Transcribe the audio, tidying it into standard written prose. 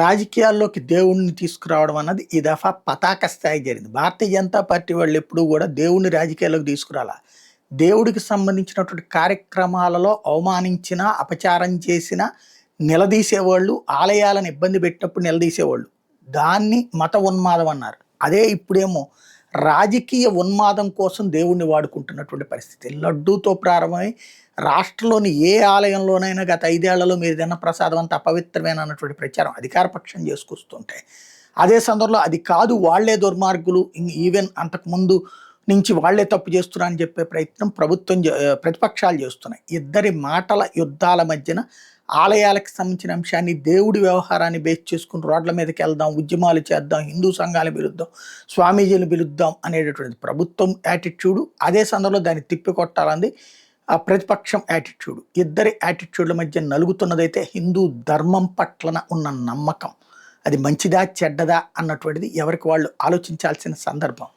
రాజకీయాల్లోకి దేవుడిని తీసుకురావడం అన్నది ఈ దఫా పతాక స్థాయి జరిగింది. భారతీయ జనతా పార్టీ వాళ్ళు ఎప్పుడూ కూడా దేవుడిని రాజకీయాల్లోకి తీసుకురాలా. దేవుడికి సంబంధించినటువంటి కార్యక్రమాలలో అవమానించినా, అపచారం చేసినా నిలదీసేవాళ్ళు, ఆలయాలను ఇబ్బంది పెట్టినప్పుడు నిలదీసేవాళ్ళు. దాన్ని మత ఉన్మాదం అన్నారు. అదే ఇప్పుడేమో రాజకీయ ఉన్మాదం కోసం దేవుణ్ణి వాడుకుంటున్నటువంటి పరిస్థితి. లడ్డూతో ప్రారంభమై రాష్ట్రంలోని ఏ ఆలయంలోనైనా గత 5 ఏళ్లలో మీరు తిన్న ప్రసాదం అంతా అపవిత్రమైన అన్నటువంటి ప్రచారం అధికార పక్షం చేసుకొస్తుంటే, అదే సందర్భంలో అది కాదు వాళ్లే దుర్మార్గులు, ఈవెన్ అంతకుముందు నుంచి వాళ్లే తప్పు చేస్తున్నా అని చెప్పే ప్రయత్నం ప్రతిపక్షాలు చేస్తున్నాయి. ఇద్దరి మాటల యుద్ధాల మధ్యన ఆలయాలకు సంబంధించిన అంశాన్ని, దేవుడి వ్యవహారాన్ని బేస్ చేసుకుని రోడ్ల మీదకి వెళ్దాం, ఉద్యమాలు చేద్దాం, హిందూ సంఘాలు పిలుద్దాం, స్వామీజీలు పిలుద్దాం అనేటటువంటి ప్రభుత్వం యాటిట్యూడు, అదే సందర్భంలో దాన్ని తిప్పికొట్టాలని ఆ ప్రతిపక్షం యాటిట్యూడ్, ఇద్దరి యాటిట్యూడ్ల మధ్య నలుగుతున్నదైతే హిందూ ధర్మం పట్లన ఉన్న నమ్మకం. అది మంచిదా చెడ్డదా అన్నటువంటిది ఎవరికి వాళ్ళు ఆలోచించాల్సిన సందర్భం.